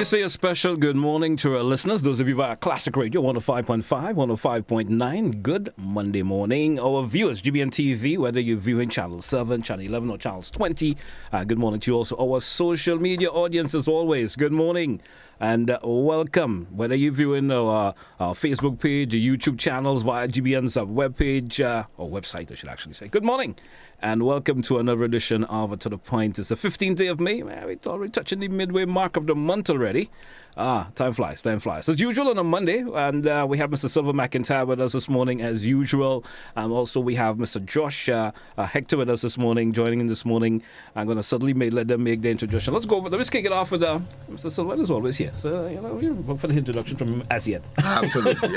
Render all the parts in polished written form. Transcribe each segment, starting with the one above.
me say a special good morning to our listeners, those of you via Classic Radio 105.5, 105.9. Good Monday morning. Our viewers, GBN TV, whether you're viewing Channel 7, Channel 11, or Channel 20, good morning to you also. Our social media audience, as always, good morning and welcome. Whether you're viewing our Facebook page, or YouTube channels via GBN's webpage, or website, I should actually say. Good morning. And welcome to another edition of To The Point. It's the 15th day of May. We're already touching the midway mark of the month already. Time flies. As usual on a Monday, and we have Mr. Sylvan McIntyre with us this morning as usual. And also we have Mr. Josh Hector with us this morning, joining in this morning. I'm going to suddenly let them make the introduction. Let's kick it off with Mr. Sylvan is always here. So, we'll for the introduction from him as yet. Absolutely,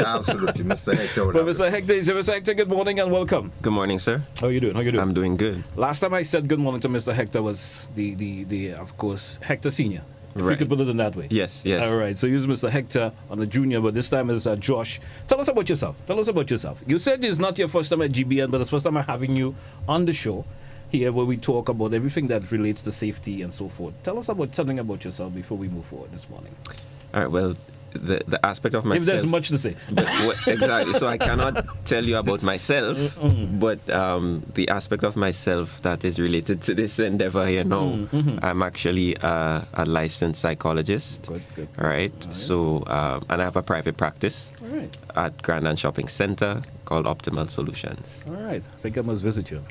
Mr. Hector. Well, Mr. Hector, good morning and welcome. Good morning, sir. How are you doing? I'm doing good. Last time I said good morning to Mr. Hector was the of course, Hector Senior. If Right. we could put it in that way. Yes. All right. So use Mr. Hector on the junior, but this time is Josh. Tell us about yourself. You said it's not your first time at GBN, but it's the first time I'm having you on the show here where we talk about everything that relates to safety and so forth. Tell us something about yourself before we move forward this morning. All right. Well, the aspect of myself. If there's much to say. Exactly. So I cannot tell you about myself, but the aspect of myself that is related to this endeavor here now, I'm actually a licensed psychologist. Good. All right. So, and I have a private practice at Grand and Shopping Center called Optimal Solutions. All right. I think I must visit you.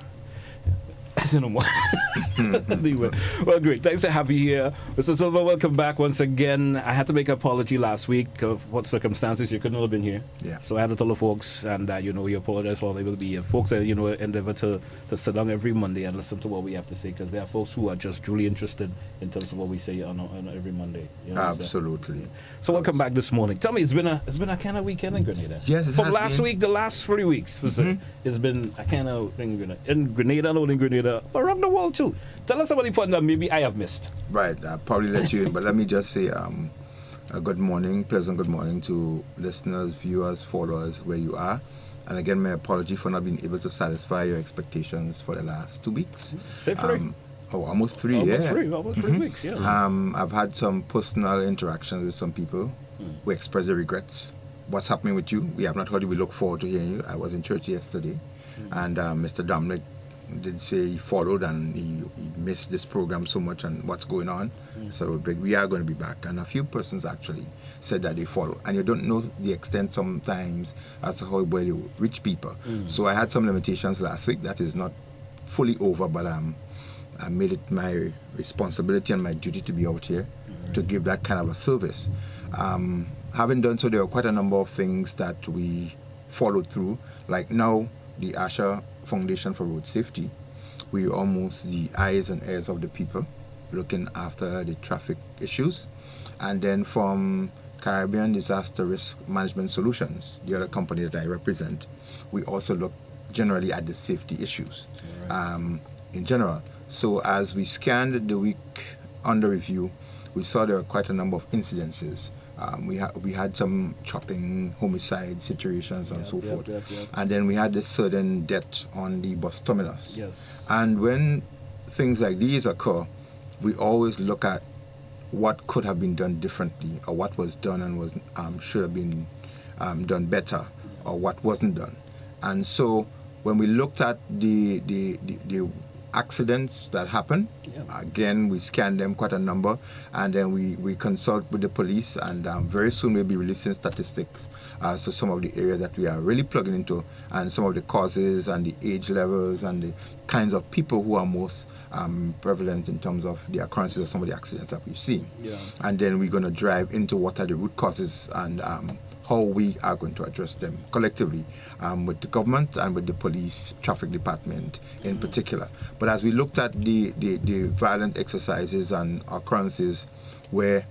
Anyway, well, great. Thanks to have you here. Mr. Silva, welcome back once again. I had to make an apology last week of what circumstances you couldn't have been here. Yeah. So I had to tell the folks, and you apologize for they will be here. Folks, endeavor to sit down every Monday and listen to what we have to say, because there are folks who are just truly interested in terms of what we say on every Monday. Absolutely. So welcome back this morning. Tell me, it's been a kind of weekend in Grenada. Yes, it From has last been. week, the last 3 weeks, it's been a kind of thing in Grenada, not in Grenada, but around the world too. Tell us about the point that maybe I have missed. Right, I'll probably let you in, but let me just say a good morning, pleasant good morning to listeners, viewers, followers, where you are. And again, my apology for not being able to satisfy your expectations for the last 2 weeks. Say 3. Almost 3, Almost 3 weeks, yeah. I've had some personal interactions with some people who express their regrets. What's happening with you? We have not heard you. We look forward to hearing you. I was in church yesterday, and Mr. Dominic did say he followed and he missed this program so much and what's going on. So we are going to be back. And a few persons actually said that they follow. And you don't know the extent sometimes as to how well you reach people. So I had some limitations last week. That is not fully over, but I made it my responsibility and my duty to be out here to give that kind of a service. Having done so, there are quite a number of things that we followed through. Like now, the Asher Foundation for Road Safety, we're almost the eyes and ears of the people, looking after the traffic issues. And then from Caribbean Disaster Risk Management Solutions, the other company that I represent, we also look generally at the safety issues in general. So as we scanned the week under review, we saw there were quite a number of incidences. We had some chopping, homicide situations and so forth. And then we had this sudden death on the bus terminus. Yes. And when things like these occur, we always look at what could have been done differently, or what was done and was should have been done better, or what wasn't done. And so when we looked at the accidents that happen, again, we scan them, quite a number, and then we consult with the police, and very soon we'll be releasing statistics as to some of the areas that we are really plugging into, and some of the causes and the age levels and the kinds of people who are most prevalent in terms of the occurrences of some of the accidents that we've seen. And then we're going to drive into what are the root causes and how we are going to address them collectively with the government and with the police traffic department in particular. But as we looked at the violent exercises and occurrences where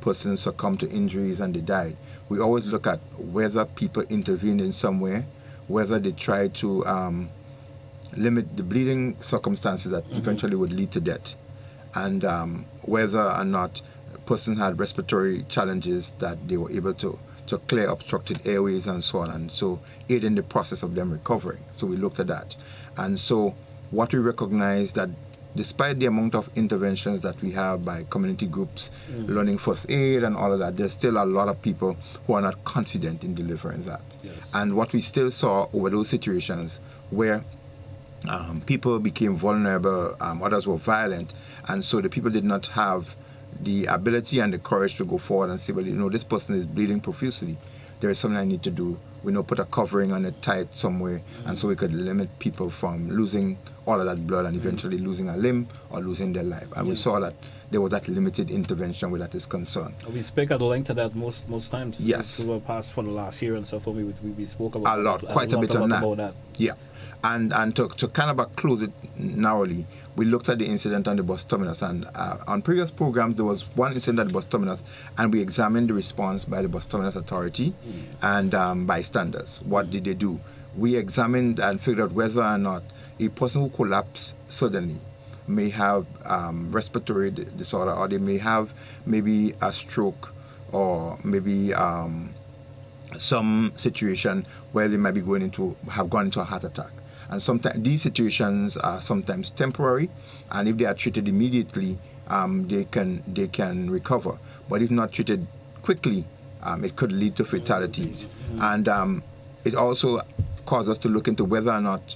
persons succumbed to injuries and they died, we always look at whether people intervened in some way, whether they tried to limit the bleeding circumstances that eventually would lead to death, and whether or not a person had respiratory challenges that they were able to clear obstructed airways and so on, and so aid in the process of them recovering. So we looked at that. And so what we recognized that despite the amount of interventions that we have by community groups, learning first aid and all of that, there's still a lot of people who are not confident in delivering that. Yes. And what we still saw over those situations where people became vulnerable, others were violent, and so the people did not have the ability and the courage to go forward and say, well, this person is bleeding profusely. There is something I need to do. Put a covering on it, tie it somewhere, and so we could limit people from losing all of that blood and eventually losing a limb or losing their life. And we saw that there was that limited intervention where that is concerned. We speak at length of that most times. Yes. To past for the last year and so forth. We spoke about a lot, quite a bit on that. About that. Yeah. And to kind of close it narrowly, we looked at the incident on the bus terminus, and on previous programs there was one incident at the bus terminus, and we examined the response by the bus terminus authority and bystanders. What did they do? We examined and figured out whether or not a person who collapsed suddenly may have respiratory disorder, or they may have maybe a stroke, or maybe some situation where they might be gone into a heart attack. And sometimes these situations are sometimes temporary, and if they are treated immediately, they can recover. But if not treated quickly, it could lead to fatalities. And it also caused us to look into whether or not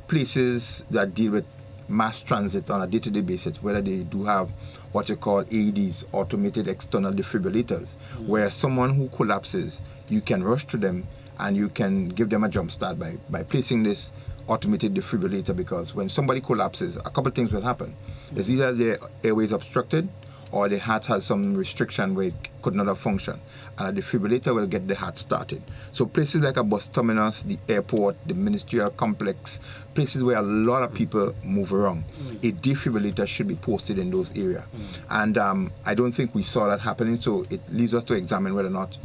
places that deal with mass transit on a day-to-day basis, whether they do have what you call AEDs, automated external defibrillators, where someone who collapses, you can rush to them and you can give them a jump start by placing this automated defibrillator, because when somebody collapses, a couple of things will happen. It's either their airways obstructed or the heart has some restriction where it could not have functioned, and a defibrillator will get the heart started. So places like a bus terminus, the airport, the ministerial complex, places where a lot of people move around, a defibrillator should be posted in those areas. And I don't think we saw that happening, so it leads us to examine whether or not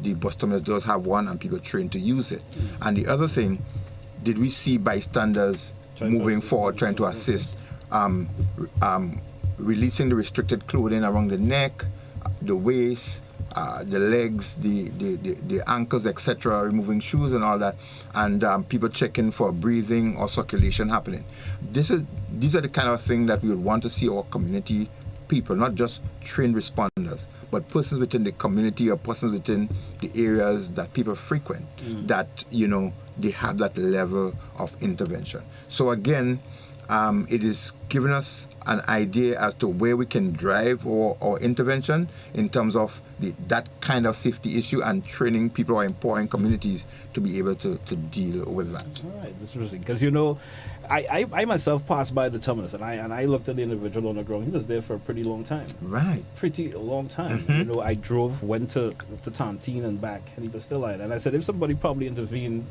the bus terminus does have one and people trained to use it. And the other thing, did we see bystanders moving forward, trying to assist, releasing the restricted clothing around the neck, the waist, the legs, the ankles, etc., removing shoes and all that, and people checking for breathing or circulation happening. These are the kind of thing that we would want to see our community people, not just trained responders, but persons within the community or persons within the areas that people frequent, that, they have that level of intervention. So again, it is giving us an idea as to where we can drive our intervention in terms of that kind of safety issue, and training people or empowering communities to be able to deal with that. All right, this is interesting, because I myself passed by the terminus, and I looked at the individual on the ground. He was there for a pretty long time. Right. Pretty long time. I went to Tantine and back, and he was still out. And I said, if somebody probably intervened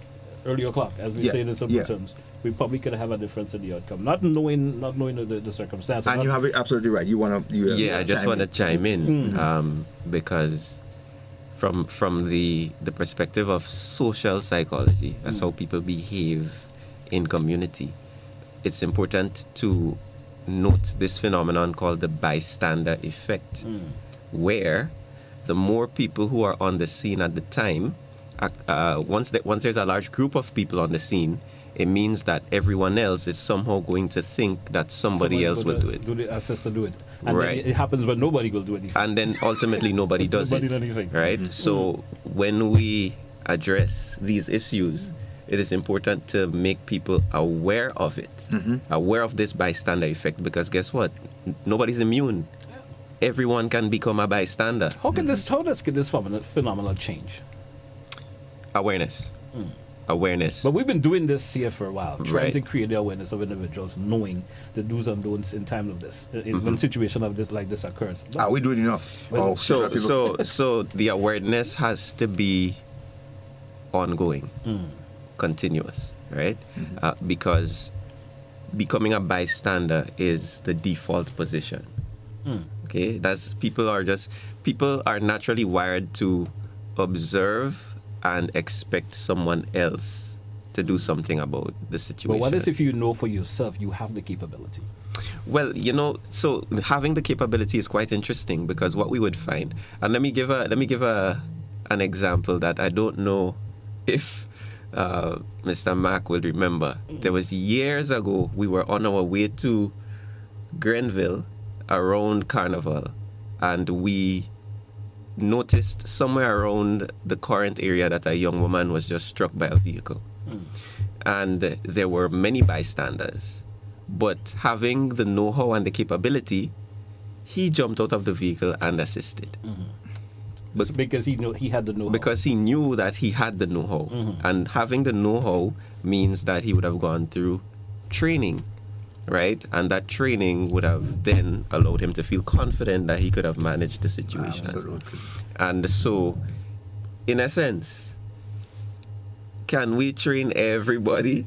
early o'clock, as we say in simple terms, we probably could have a difference in the outcome, not knowing the circumstances. And you have it absolutely right. I just want to chime in because from the perspective of social psychology, that's how people behave in community. It's important to note this phenomenon called the bystander effect, where the more people who are on the scene at the time, once there's a large group of people on the scene, it means that everyone else is somehow going to think that somebody else will do it. Assist to do it. And right. then it happens when nobody will do anything. And then ultimately nobody does it. Anything. Right? So when we address these issues, it is important to make people aware of it, aware of this bystander effect, because guess what? Nobody's immune. Everyone can become a bystander. How can this phenomenon change? Awareness. Awareness. But we've been doing this here for a while, trying Right. to create the awareness of individuals, knowing the do's and don'ts in time of this, when situation of this like this occurs. But Are we doing enough? So the awareness has to be ongoing, continuous, right? Because becoming a bystander is the default position. Okay, people are naturally wired to observe and expect someone else to do something about the situation. But what is if you know for yourself you have the capability? Well, so having the capability is quite interesting, because what we would find, and let me give an example that I don't know if Mr. Mack will remember. There was years ago, we were on our way to Grenville around Carnival, and we noticed somewhere around the current area that a young woman was just struck by a vehicle. And there were many bystanders. But having the know-how and the capability, he jumped out of the vehicle and assisted. But because he had the know-how. Because he knew that he had the know-how. And having the know-how means that he would have gone through training, right? And that training would have then allowed him to feel confident that he could have managed the situation. Absolutely. And so, in a sense, can we train everybody?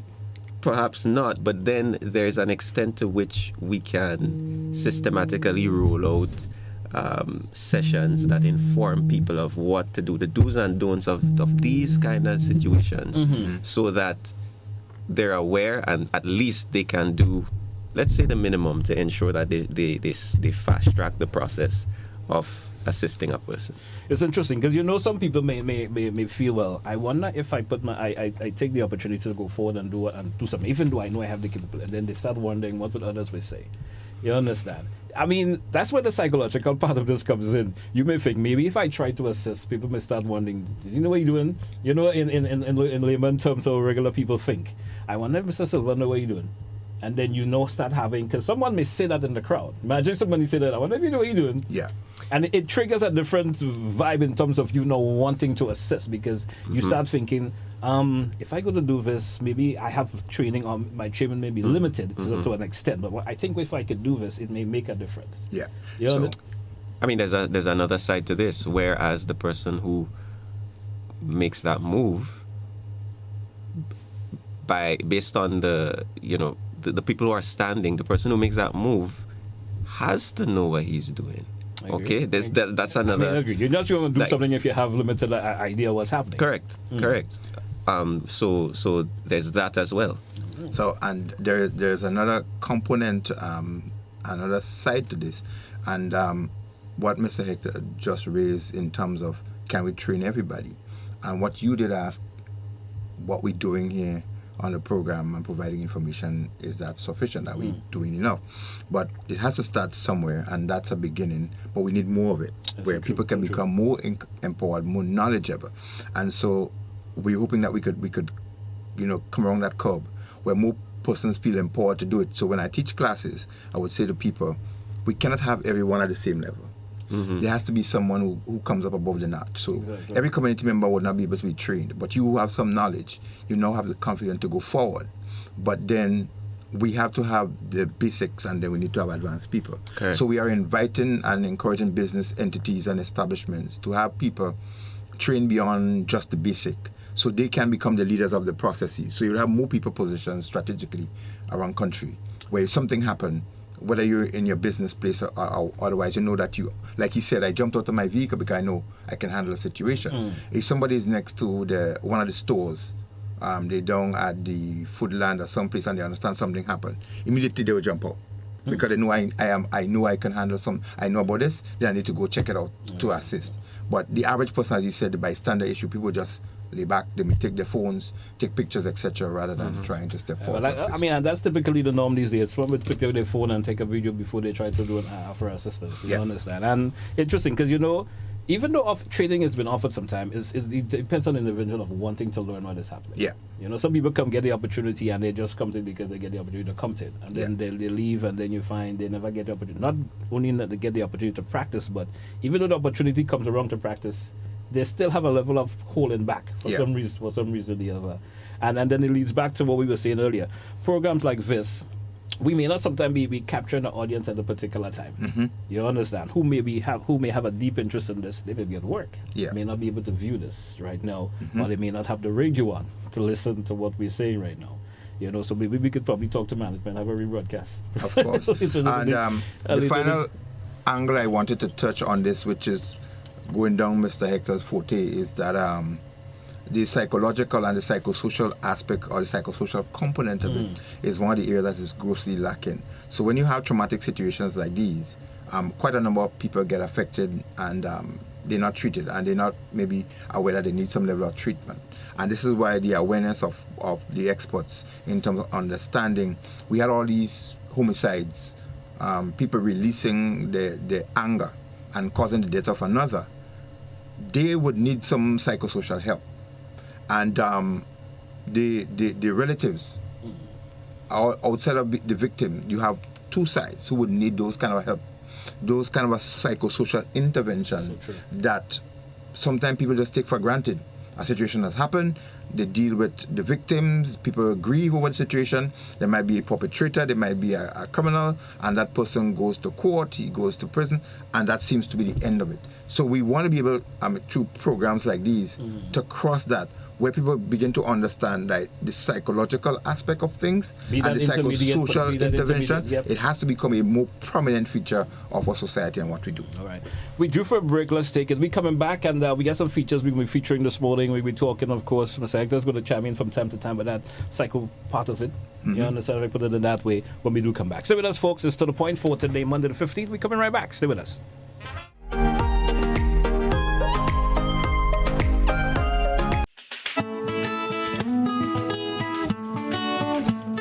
Perhaps not, but then there's an extent to which we can systematically roll out sessions that inform people of what to do, the do's and don'ts of these kind of situations, so that they're aware and at least they can do, let's say, the minimum to ensure that they fast track the process of assisting a person. It's interesting because some people may feel, well, I wonder if I put I take the opportunity to go forward and do something, even though I know I have the capability, and then they start wondering what would others will say. You understand? I mean, that's where the psychological part of this comes in. You may think maybe if I try to assist, people may start wondering, do you know what you're doing? In layman terms, how regular people think. I wonder if Mr. Sylvan know what you're doing. And then start having, because someone may say that in the crowd. Imagine somebody say that, I wonder if you know what you're doing. Yeah. And it triggers a different vibe in terms of wanting to assist, because you start thinking, if I go to do this, maybe I have training, or my training may be limited to an extent. But I think if I could do this, it may make a difference. Yeah. You know what I mean? I mean, there's another side to this, whereas the person who makes that move, based on the people who are standing, the person who makes that move has to know what he's doing. Okay, that's another. I agree. You're not going to do something if you have limited idea what's happening. Correct. So there's that as well. So, and there's another component, another side to this, and what Mr. Hector just raised in terms of can we train everybody, and what you did ask, what we're doing here on the program and providing information, is that sufficient? Are we doing enough? But it has to start somewhere, and that's a beginning. But we need more of it, where people can become more empowered, more knowledgeable, and so we're hoping that we could come around that curve where more persons feel empowered to do it. So when I teach classes, I would say to people, we cannot have everyone at the same level. There has to be someone who comes up above the notch. So every community member would not be able to be trained, but you have some knowledge. You now have the confidence to go forward. But then we have to have the basics, and then we need to have advanced people. Okay. So we are inviting and encouraging business entities and establishments to have people trained beyond just the basic, so they can become the leaders of the processes. So you have more people positioned strategically around country, where if something happens, whether you're in your business place or otherwise, you know that you, like he said, I jumped out of my vehicle because I know I can handle a situation. If somebody is next to one of the stores, they down at the Foodland or someplace, and they understand something happened, immediately they will jump out. Because they know I know I can handle I know about this, then I need to go check it out to assist. But the average person, as you said, the bystander issue, people just lay back, they may take their phones, take pictures, etc., rather than trying to step forward. I mean, and that's typically the norm these days. Someone would pick up their phone and take a video before they try to do an offer assistance. You understand? And interesting, because even though training has been offered sometimes, it depends on the individual of wanting to learn what is happening. Yeah. Some people come get the opportunity and they just come to it because they get the opportunity to come to it. And then they leave, and then you find they never get the opportunity. Not only that they get the opportunity to practice, but even though the opportunity comes around to practice, they still have a level of holding back for some reason or the other. And then it leads back to what we were saying earlier. Programs like this, we may not sometimes be capturing the audience at a particular time. You understand? Who may have a deep interest in this. They may be at work. May not be able to view this right now, or they may not have the radio on to listen to what we're saying right now. So maybe we could probably talk to management, have a rebroadcast. Of course. And the final angle I wanted to touch on this, which is going down Mr. Hector's forte, is that the psychological and the psychosocial aspect, or the psychosocial component of it, is one of the areas that is grossly lacking. So when you have traumatic situations like these, quite a number of people get affected, and they're not treated, and they're not maybe aware that they need some level of treatment. And this is why the awareness of the experts in terms of understanding, we had all these homicides people releasing their anger and causing the death of another, they would need some psychosocial help. And the relatives, outside of the victim, you have two sides who would need those kind of help, those kind of a psychosocial intervention that sometimes people just take for granted. A situation has happened, they deal with the victims, people grieve over the situation, there might be a perpetrator, there might be a criminal, and that person goes to court, he goes to prison, and that seems to be the end of it. So we want to be able, through programs like these, to cross that, where people begin to understand that the psychological aspect of things and the psychosocial intervention, it has to become a more prominent feature of our society and what we do. All right. We drew for a break. Let's take it. We're coming back, and we got some features we'll be featuring this morning. We'll be talking, of course, Mr. Hector's going to chime in from time to time with that psycho part of it. You understand if I put it in that way when we do come back. Stay with us, folks. It's To The Point for today, Monday the 15th. We're coming right back. Stay with us.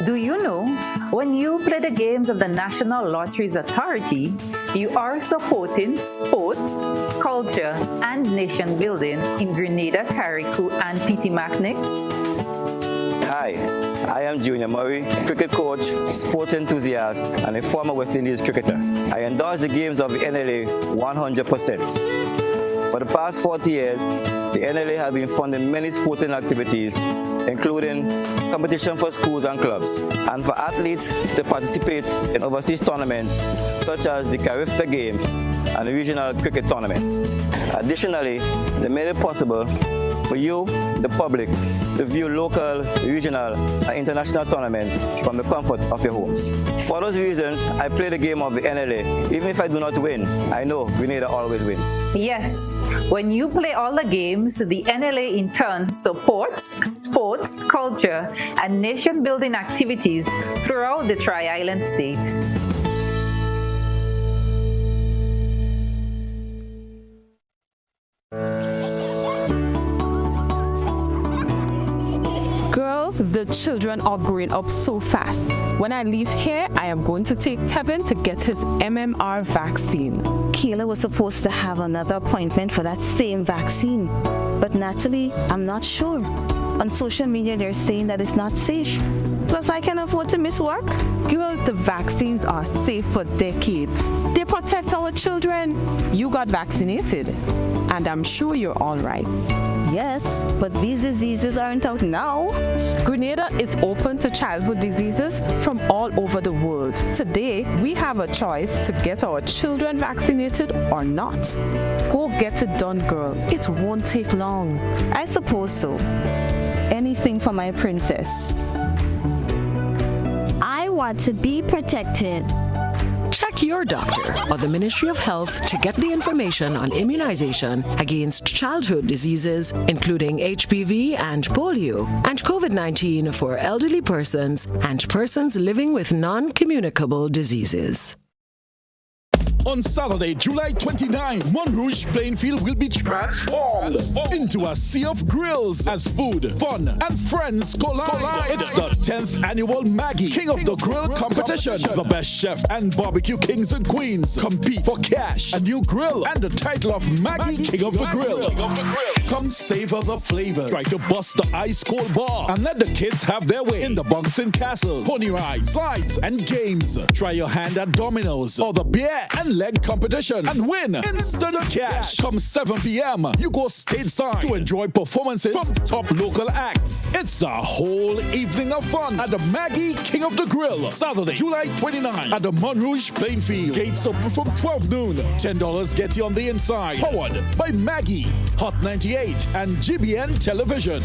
Do you know, when you play the games of the National Lotteries Authority, you are supporting sports, culture, and nation building in Grenada, Carriacou, and Petit-Macnic? Hi, I am Junior Murray, cricket coach, sports enthusiast, and a former West Indies cricketer. I endorse the games of the NLA 100%. For the past 40 years, the NLA has been funding many sporting activities, including competition for schools and clubs, and for athletes to participate in overseas tournaments such as the Carifta Games and the regional cricket tournaments. Additionally, they made it possible for you, the public, to view local, regional, and international tournaments from the comfort of your homes. For those reasons, I play the game of the NLA. Even if I do not win, I know Grenada always wins. Yes, when you play all the games, the NLA in turn supports sports, culture, and nation-building activities throughout the Tri-Island state. The children are growing up so fast. When I leave here, I am going to take Tevin to get his MMR vaccine. Kayla was supposed to have another appointment for that same vaccine. But Natalie, I'm not sure. On social media, they're saying that it's not safe. Plus, I can afford to miss work. Girl, the vaccines are safe for decades. They protect our children. You got vaccinated, and I'm sure you're all right. Yes, but these diseases aren't out now. Grenada is open to childhood diseases from all over the world. Today, we have a choice to get our children vaccinated or not. Go get it done, girl. It won't take long. I suppose so. Anything for my princess. I want to be protected. Check your doctor or the Ministry of Health to get the information on immunization against childhood diseases, including HPV and polio, and COVID-19 for elderly persons and persons living with non-communicable diseases. On Saturday, July 29th, Montrouge Plainfield will be transformed into a sea of grills as food, fun, and friends collide. It's the 10th annual Maggie King of the Grill competition. The best chef and barbecue kings and queens compete for cash, a new grill, and the title of Maggie King of the Grill. Come savor the flavors. Try to bust the ice cold bar and let the kids have their way in the bouncing castles, pony rides, slides, and games. Try your hand at dominoes or the beer and leg competition and win instant cash. Come 7 p.m. you go stateside to enjoy performances from top local acts. It's a whole evening of fun at the Maggie King of the Grill, Saturday, July 29 at the Montrouge Plainfield. Gates open from 12 noon. $10 get you on the inside. Powered by Maggie, Hot 98, and GBN Television.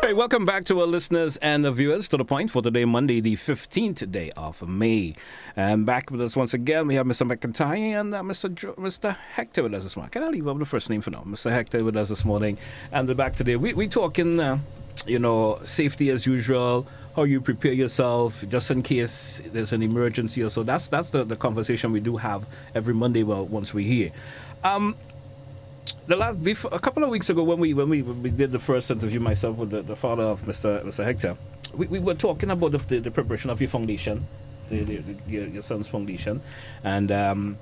Hey, welcome back to our listeners and the viewers To The Point for today, Monday, the 15th day of May. And back with us once again, we have Mr. McIntyre and Mr. Hector with us this morning. Can I leave out the first name for now? Mr. Hector with us this morning. And back today, we talking, safety as usual, how you prepare yourself just in case there's an emergency or so. That's the conversation we do have every Monday. Well, once we're here. A couple of weeks ago when we did the first interview, myself with the father of Mr. Hector, we were talking about the preparation of your foundation, your son's foundation, and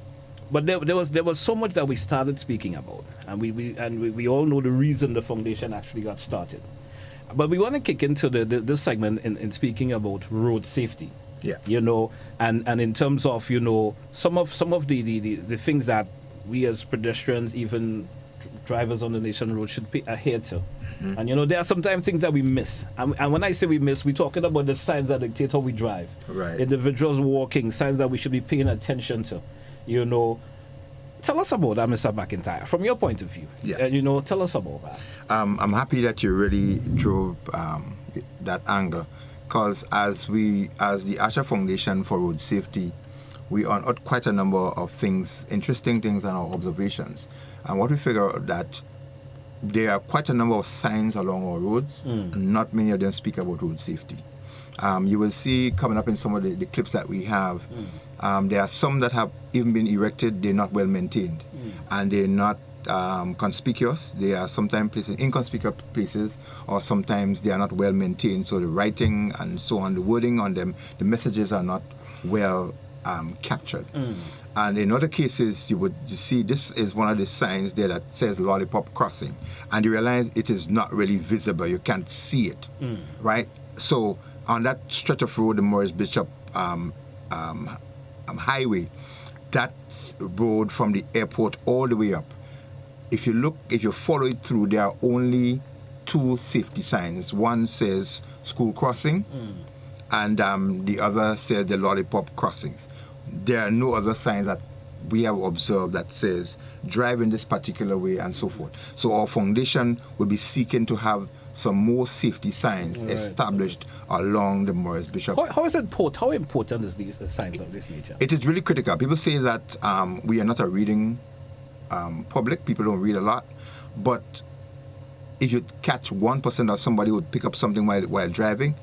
but there was so much that we started speaking about, and we all know the reason the foundation actually got started. But we want to kick into this segment in speaking about road safety. Yeah. And in terms of, some of the things that we as pedestrians, even drivers on the nation road, should adhere to. Mm-hmm. And, there are sometimes things that we miss. And when I say we miss, we're talking about the signs that dictate how we drive. Right. Individuals walking, signs that we should be paying attention to. Tell us about that, Mr. McIntyre, from your point of view. Yeah. Tell us about that. I'm happy that you really drove that angle, because as the Asher Foundation for Road Safety, we unearthed quite a number of things, interesting things, and our observations. And what we figured out that there are quite a number of signs along our roads, and not many of them speak about road safety. You will see coming up in some of the clips that we have, there are some that have even been erected, they're not well maintained, and they're not conspicuous. They are sometimes placed in inconspicuous places, or sometimes they are not well maintained. So the writing and so on, the wording on them, the messages are not well captured. And in other cases, you would see this is one of the signs there that says lollipop crossing, and you realize it is not really visible. You can't see it, right? So on that stretch of road, the Morris Bishop highway, that road from the airport all the way up, if you follow it through, there are only two safety signs. One says school crossing, and the other says the lollipop crossings. There are no other signs that we have observed that says drive in this particular way and so forth. So our foundation will be seeking to have some more safety signs established along the Morris Bishop. How important is these signs of this nature? It is really critical. People say that we are not a reading public. People don't read a lot. But if you catch 1% of somebody who would pick up something while driving,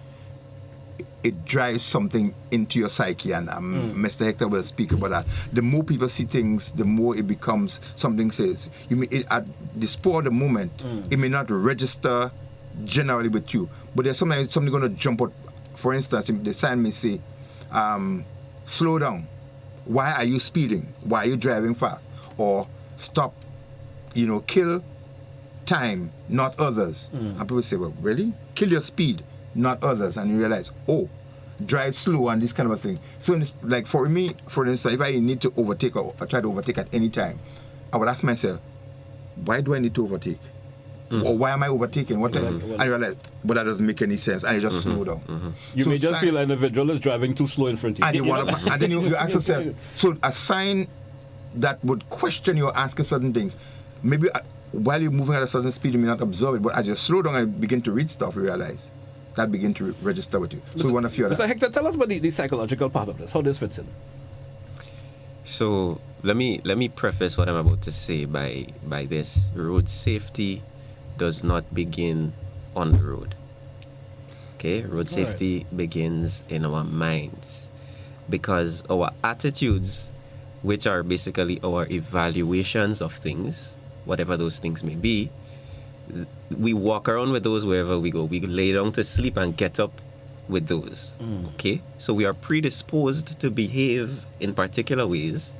it drives something into your psyche, and Mr. Hector will speak about that. The more people see things, the more it becomes something says. At the spur of the moment, it may not register generally with you, but there's sometimes something going to jump out. For instance, the sign may say, slow down. Why are you speeding? Why are you driving fast? Or stop, kill time, not others. And people say, well, really? Kill your speed, not others. And you realize, drive slow and this kind of a thing. So, for me, for instance, if I need to overtake or try to overtake at any time, I would ask myself, why do I need to overtake? Or why am I overtaking? I realize, but that doesn't make any sense. And you just slow down. You may just feel an individual is driving too slow in front of you. And then you ask yourself, so a sign that would question you or ask you certain things, maybe while you're moving at a certain speed, you may not observe it, but as you slow down and begin to read stuff, you realize that begin to register with you. So we want to feel that. Mr. Hector, tell us about the psychological part of this, how this fits in. So let me preface what I'm about to say by this. Road safety does not begin on the road. Okay? Road safety begins in our minds, because our attitudes, which are basically our evaluations of things, whatever those things may be, we walk around with those wherever we go. We lay down to sleep and get up with those. Okay? So we are predisposed to behave in particular ways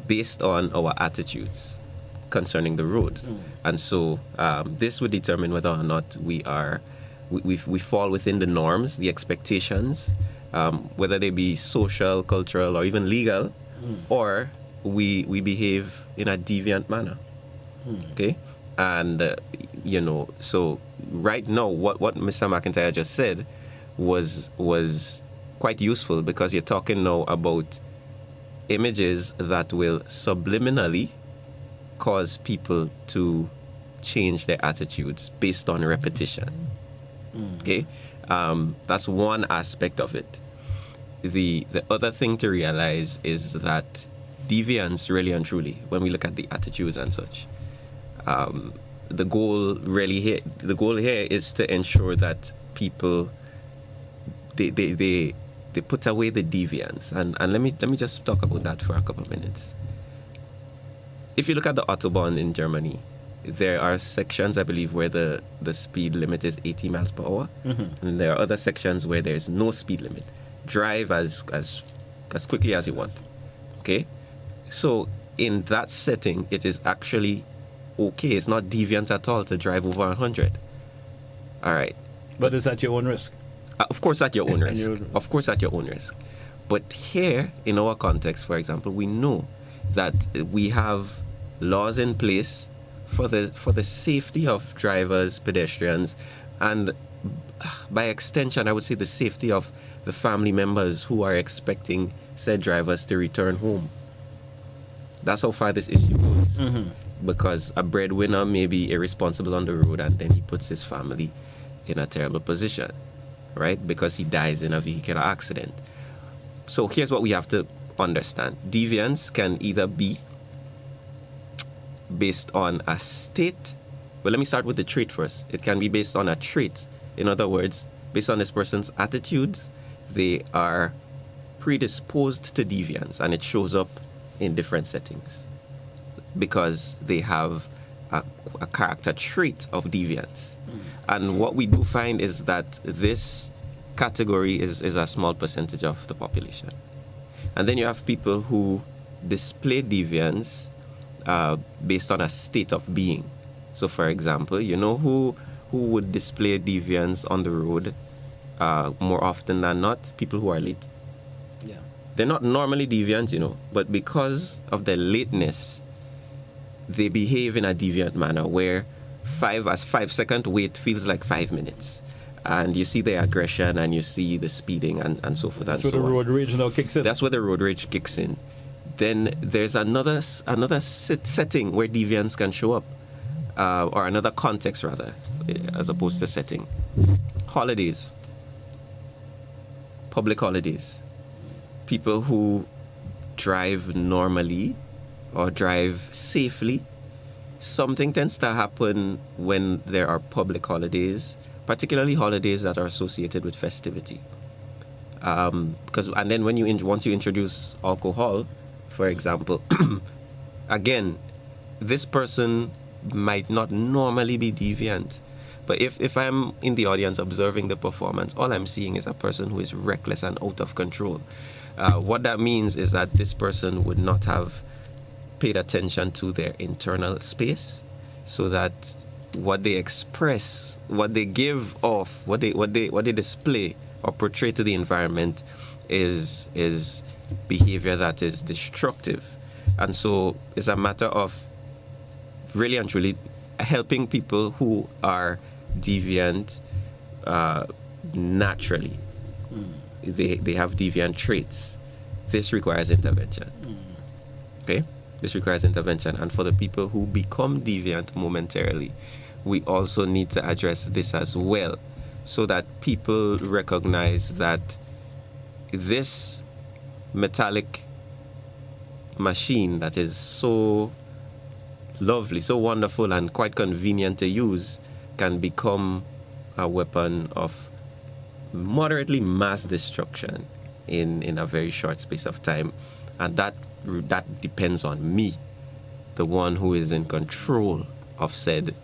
based on our attitudes concerning the roads. And so this would determine whether or not we fall within the norms, the expectations, whether they be social, cultural, or even legal, or we behave in a deviant manner. Okay? And, so right now, what Mr. McIntyre just said was quite useful, because you're talking now about images that will subliminally cause people to change their attitudes based on repetition. Okay? That's one aspect of it. The other thing to realize is that deviance, really and truly, when we look at the attitudes and such, the goal here is to ensure that people they put away the deviance. And let me just talk about that for a couple of minutes. If you look at the Autobahn in Germany, there are sections, I believe, where the speed limit is 80 miles per hour. And there are other sections where there's no speed limit. Drive as quickly as you want. Okay? So in that setting, it is actually okay. It's not deviant at all to drive over 100. All right. But it's at your own risk. Of course, at your own risk. Of course, at your own risk. But here, in our context, for example, we know that we have laws in place for the safety of drivers, pedestrians, and by extension, I would say the safety of the family members who are expecting said drivers to return home. That's how far this issue goes. Because a breadwinner may be irresponsible on the road and then he puts his family in a terrible position, right? Because he dies in a vehicular accident. So here's what we have to understand. Deviance can either be based on a state. Well, let me start with the trait first. It can be based on a trait. In other words, based on this person's attitudes, they are predisposed to deviance, and it shows up in different settings because they have a character trait of deviance. And what we do find is that this category is a small percentage of the population. And then you have people who display deviance based on a state of being. So, for example, you know who would display deviance on the road more often than not? People who are late. Yeah. They're not normally deviant, but because of their lateness, they behave in a deviant manner where 5-second wait feels like 5 minutes. And you see the aggression and you see the speeding and so forth. That's where the road rage now kicks in. That's where the road rage kicks in. Then there's another setting where deviance can show up, or another context rather, as opposed to setting. Holidays, public holidays. People who drive normally or drive safely. Something tends to happen when there are public holidays, particularly holidays that are associated with festivity. And then once you introduce alcohol, for example, again, this person might not normally be deviant. But if I'm in the audience observing the performance, all I'm seeing is a person who is reckless and out of control. What that means is that this person would not have paid attention to their internal space, so that what they express, what they give off, what they display or portray to the environment is behavior that is destructive. And so it's a matter of really and truly helping people who are deviant naturally. They have deviant traits. This requires intervention. Okay? This requires intervention. And for the people who become deviant momentarily, we also need to address this as well, so that people recognize that this metallic machine that is so lovely, so wonderful, and quite convenient to use can become a weapon of moderately mass destruction in a very short space of time. And that depends on me, the one who is in control of said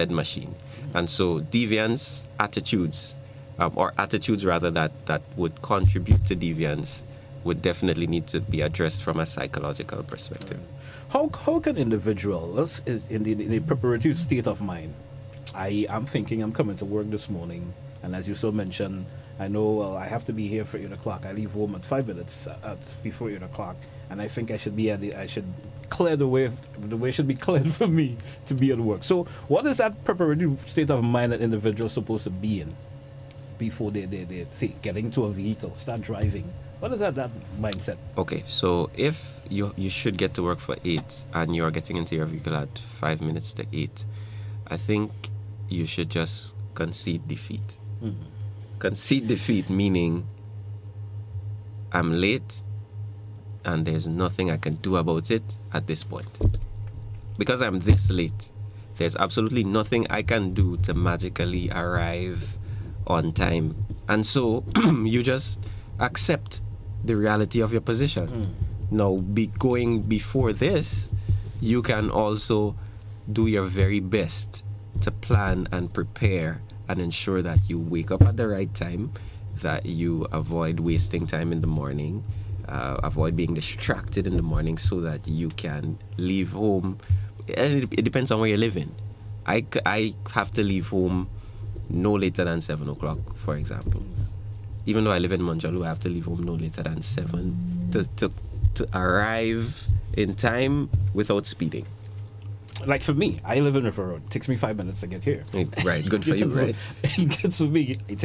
machine. And so deviance attitudes, or attitudes rather that would contribute to deviance, would definitely need to be addressed from a psychological perspective. How can individuals in the preparatory state of mind? I'm thinking I'm coming to work this morning, and as you so mentioned, I know I have to be here for 8 o'clock. I leave home at 5 minutes before 8 o'clock, and I think I should be I should clear the way should be cleared for me to be at work. So what is that preparatory state of mind that individuals supposed to be in before they say getting to a vehicle, start driving? What is that mindset? Okay, so if you should get to work for 8 and you're getting into your vehicle at 5 minutes to 8, I think you should just concede defeat. Mm-hmm. Concede defeat meaning I'm late and there's nothing I can do about it at this point. Because I'm this late, there's absolutely nothing I can do to magically arrive on time And so you just accept the reality of your position. Now, going before this, you can also do your very best to plan and prepare and ensure that you wake up at the right time, that you avoid wasting time in the morning, avoid being distracted in the morning, so that you can leave home. It depends on where you're living. I have to leave home no later than 7 o'clock, for example. Even though I live in Monjalu, I have to leave home no later than 7 to arrive in time without speeding. Like for me, I live in River Road. It takes me 5 minutes to get here. Right, good for you, right? For me, it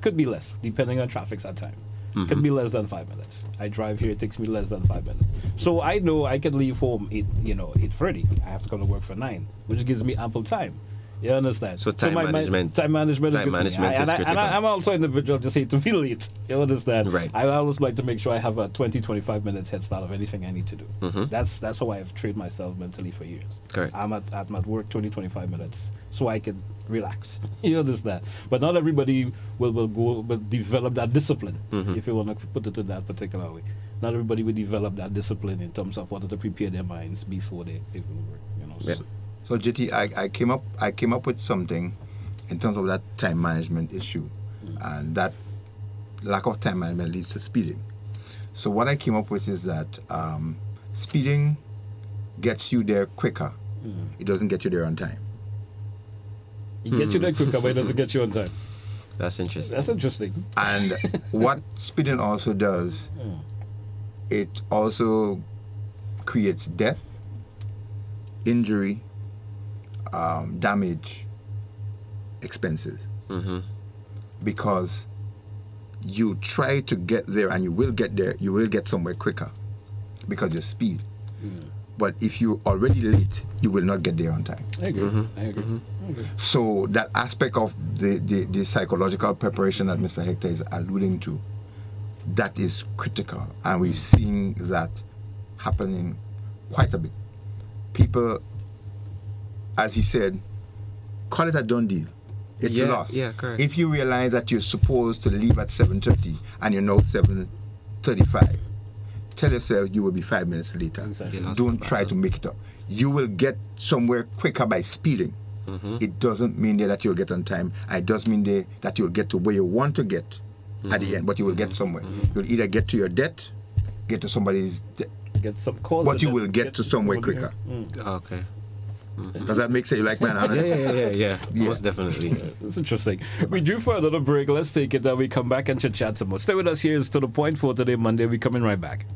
could be less, depending on traffic's at time. Could be less than 5 minutes. I drive here, it takes me less than 5 minutes. So I know I could leave home 8:30. I have to come to work for 9, which gives me ample time. You understand? So time management is critical. And I'm also an individual, just hate to be late. You understand? Right. I always like to make sure I have a 20-25 minutes head start of anything I need to do. That's how I've trained myself mentally for years. Correct. I'm at work 20-25 minutes so I can relax. You understand? But not everybody will develop that discipline, if you want to put it in that particular way. Not everybody will develop that discipline in terms of what to prepare their minds before they will work. Yeah. So JT, I came up with something in terms of that time management issue, and that lack of time management leads to speeding. So what I came up with is that speeding gets you there quicker. It doesn't get you there on time. It gets you there quicker, but it doesn't get you on time. That's interesting. And what speeding also does, it also creates death, injury, damage, expenses. Because you try to get there, and you will get there, you will get somewhere quicker because of speed. But if you're already late, you will not get there on time. I agree. I agree. So that aspect of the psychological preparation that Mr. Hector is alluding to, that is critical. And we're seeing that happening quite a bit. People, as he said, call it a done deal. It's lost. Yeah, correct. If you realize that you're supposed to leave at 7:30 and you're now 7:35, tell yourself you will be 5 minutes later. Exactly. Don't try to make it up. You will get somewhere quicker by speeding. It doesn't mean that you'll get on time. It does mean that you'll get to where you want to get at the end, but you will get somewhere. You'll either get to your debt, get to somebody's debt, get some cause, but you will get to somewhere quicker. Okay. Does that make sense? You like man? Yeah. Most definitely. It's interesting. We drew for another break. Let's take it. Then we come back and chat some more. Stay with us here. It's To The Point for today, Monday. We're coming right back.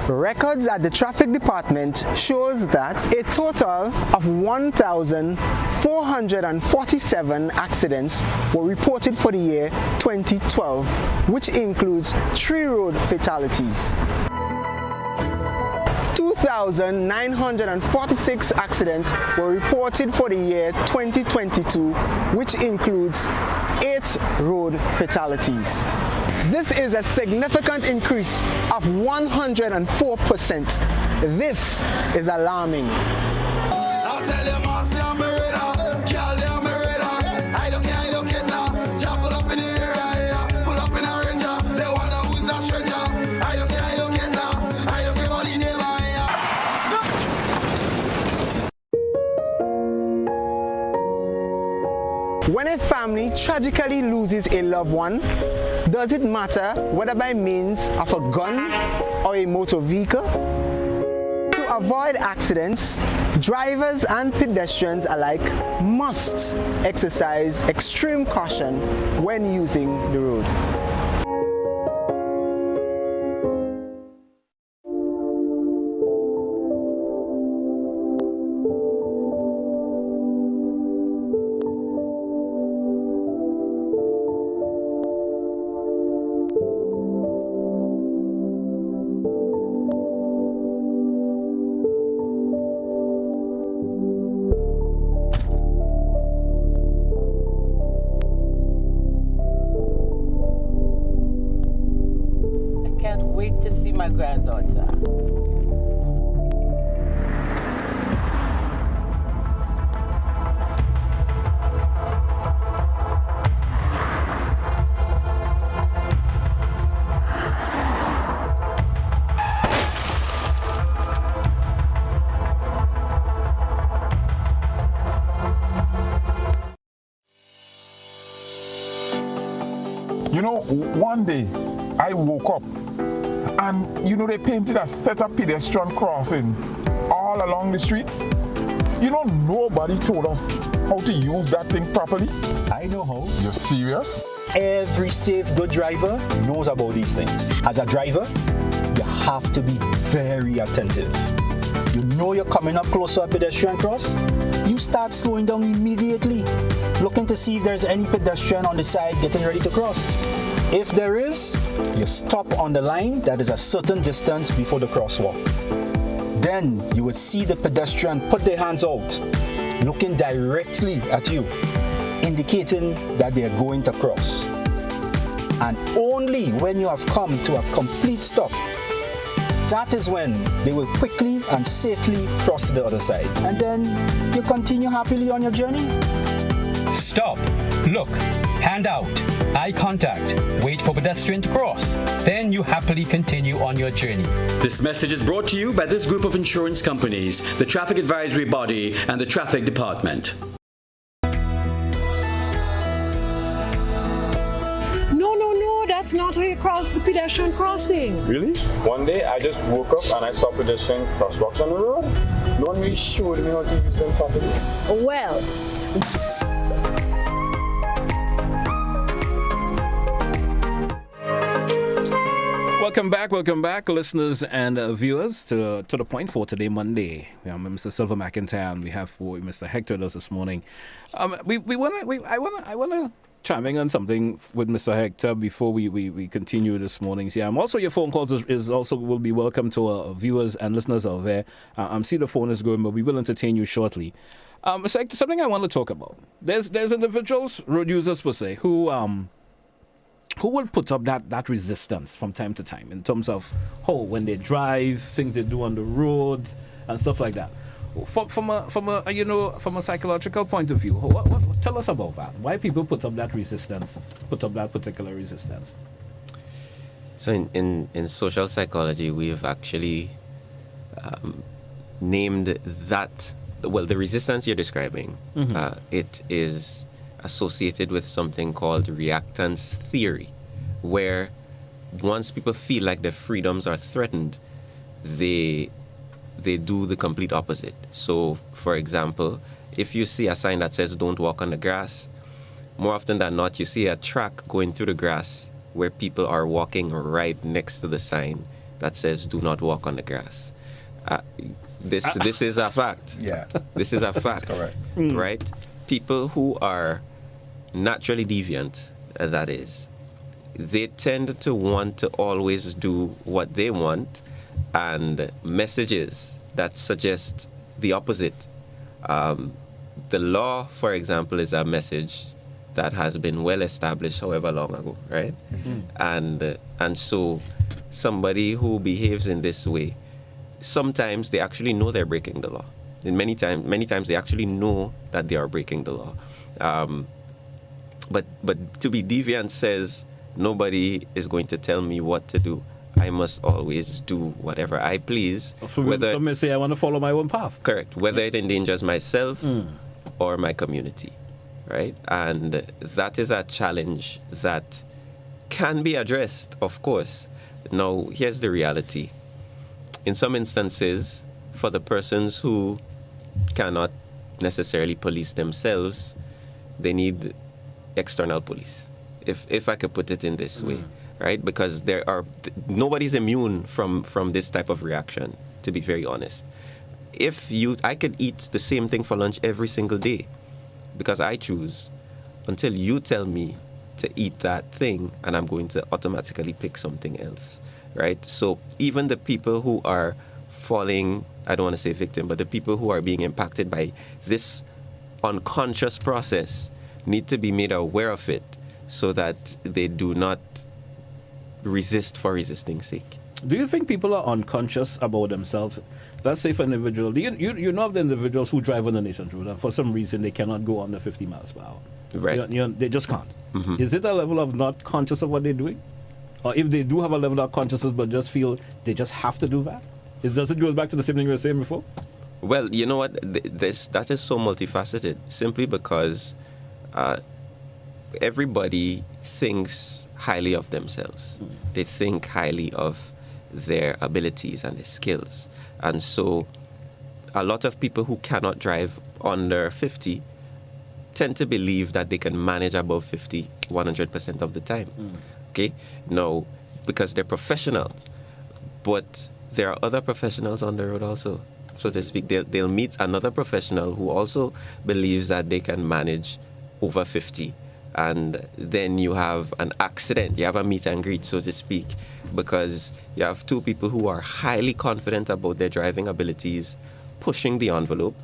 Records at the traffic department shows that a total of 1,447 accidents were reported for the year 2012, which includes 3 road fatalities. 2,946 accidents were reported for the year 2022, which includes 8 road fatalities. This is a significant increase of 104%. This is alarming. When a family tragically loses a loved one, does it matter whether by means of a gun or a motor vehicle? To avoid accidents, drivers and pedestrians alike must exercise extreme caution when using the road. granddaughter. You know, one day I woke up and, you know, they painted a set of pedestrian crossing all along the streets. You know, nobody told us how to use that thing properly. I know how. You're serious? Every safe, good driver knows about these things. As a driver, you have to be very attentive. You know you're coming up close to a pedestrian cross, you start slowing down immediately, looking to see if there's any pedestrian on the side getting ready to cross. If there is, you stop on the line that is a certain distance before the crosswalk. Then you would see the pedestrian put their hands out, looking directly at you, indicating that they are going to cross. And only when you have come to a complete stop, that is when they will quickly and safely cross to the other side. And then you continue happily on your journey. Stop, look, hand out, eye contact, wait for pedestrian to cross. Then you happily continue on your journey. This message is brought to you by this group of insurance companies, the Traffic Advisory Body, and the Traffic Department. That's not how you cross the pedestrian crossing. Really? One day I just woke up and I saw pedestrian crosswalks on the road. No one really showed me how to use them properly. Well, Welcome back, listeners and viewers, to the point for today, Monday. We have Mr. Sylvan McIntyre, and we have for Mr. Hector this morning. I wanna chime in on something with Mr. Hector before we continue this morning's. Yeah, also your phone calls is also will be welcome to our viewers and listeners out there. See the phone is going, but we will entertain you shortly. Mr. Hector, something I want to talk about. There's individuals, road users per se, who will put up that resistance from time to time in terms of when they drive, things they do on the road, and stuff like that. From a psychological point of view, what tell us about that? Why people put up that particular resistance? So in social psychology, we've actually named that, well, the resistance you're describing, it is associated with something called reactance theory, where once people feel like their freedoms are threatened, they do the complete opposite. So, for example, if you see a sign that says don't walk on the grass, more often than not, you see a track going through the grass where people are walking right next to the sign that says do not walk on the grass. This is a fact. Yeah. This is a fact. Correct. Right? People who are naturally deviant, that is, they tend to want to always do what they want, and messages that suggest the opposite. The law, for example, is a message that has been well established however long ago, right? And so somebody who behaves in this way, sometimes they actually know they're breaking the law. And many times they actually know that they are breaking the law. But to be deviant says nobody is going to tell me what to do. I must always do whatever I please. Some may say I want to follow my own path. Correct. Whether it endangers myself or my community, right? And that is a challenge that can be addressed, of course. Now, here's the reality. In some instances, for the persons who cannot necessarily police themselves, they need external police, if I could put it in this way, right? Because nobody's immune from this type of reaction, to be very honest. I could eat the same thing for lunch every single day because I choose, until you tell me to eat that thing, and I'm going to automatically pick something else, right? So even the people who are falling, I don't want to say victim, but the people who are being impacted by this unconscious process need to be made aware of it so that they do not resist for resisting's sake. Do you think people are unconscious about themselves? Let's say for an individual, you know of the individuals who drive on the nation's road and for some reason they cannot go under 50 miles per hour. Right. They just can't. Is it a level of not conscious of what they're doing? Or if they do have a level of consciousness but just feel they just have to do that? Does it go back to the same thing you were saying before? Well, you know what? That is so multifaceted simply because everybody thinks highly of themselves. They think highly of their abilities and their skills. And so a lot of people who cannot drive under 50 tend to believe that they can manage above 50 100% of the time. Okay? No, because they're professionals. But there are other professionals on the road also, so to speak. They'll meet another professional who also believes that they can manage over 50. And then you have an accident, you have a meet and greet, so to speak, because you have two people who are highly confident about their driving abilities, pushing the envelope,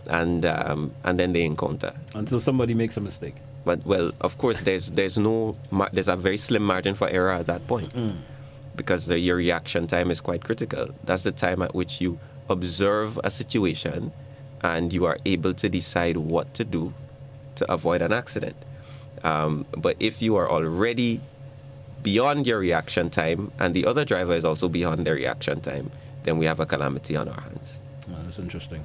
and then they encounter. Until somebody makes a mistake. But, well, of course, there's a very slim margin for error at that point, because your reaction time is quite critical. That's the time at which you observe a situation and you are able to decide what to do to avoid an accident. But if you are already beyond your reaction time and the other driver is also beyond their reaction time, then we have a calamity on our hands. That's interesting.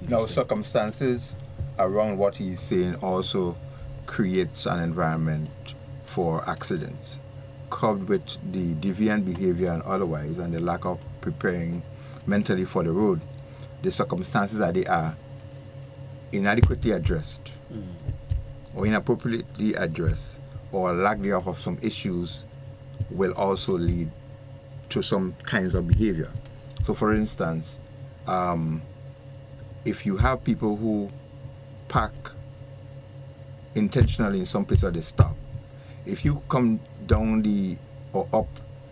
Now, circumstances around what he's saying also creates an environment for accidents, coupled with the deviant behavior and otherwise, and the lack of preparing mentally for the road. The circumstances that they are inadequately addressed, or inappropriately addressed, or lack thereof of some issues will also lead to some kinds of behavior. So, for instance, if you have people who park intentionally in some place where they stop, if you come down or up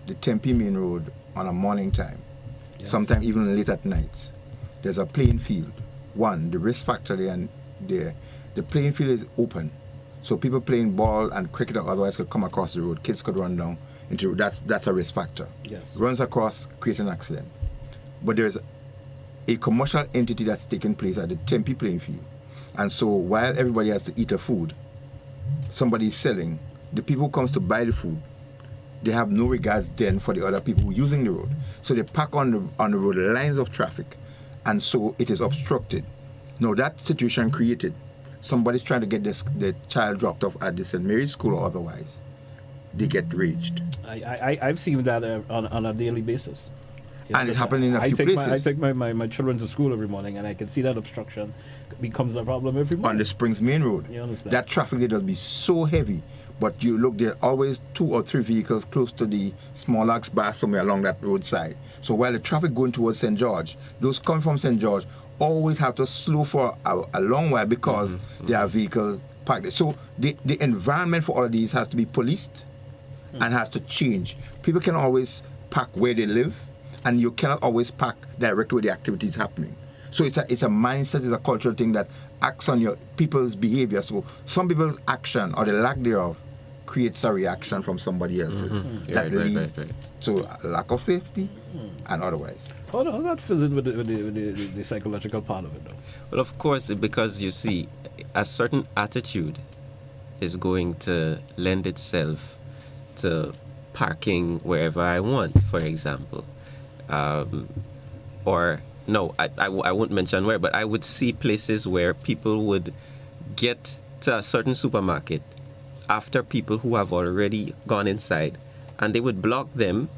the Tempe Main Road on a morning time, sometimes even late at night, there's a playing field. One, the risk factor there, the playing field is open, so people playing ball and cricket or otherwise could come across the road. Kids could run down into that's a risk factor. Yes. Runs across, create an accident. But there's a commercial entity that's taking place at the Tempe playing field, and so while everybody has to eat a food, somebody is selling. The people who comes to buy the food, they have no regards then for the other people who are using the road. So they park on the road lines of traffic, and so it is obstructed. Now that situation created, somebody's trying to get the child dropped off at the St. Mary's School or otherwise, they get raged. I've seen that on a daily basis. And it's happening in a few places. I take my children to school every morning, and I can see that obstruction becomes a problem every morning. On the Springs Main Road, you understand? That traffic there does be so heavy, but you look, there are always 2 or 3 vehicles close to the small axe bar somewhere along that roadside. So while the traffic going towards St. George, those coming from St. George always have to slow for a long while because there are vehicles parked there. So the environment for all of these has to be policed and has to change. People can always park where they live, and you cannot always park directly where the activity is happening. So it's a mindset, it's a cultural thing that acts on your people's behavior. So some people's action or the lack thereof creates a reaction from somebody else's that leads to a lack of safety and otherwise. How does that fit in with the psychological part of it, though? Well, of course, because you see, a certain attitude is going to lend itself to parking wherever I want, for example. Or no, I won't mention where, but I would see places where people would get to a certain supermarket after people who have already gone inside, and they would block them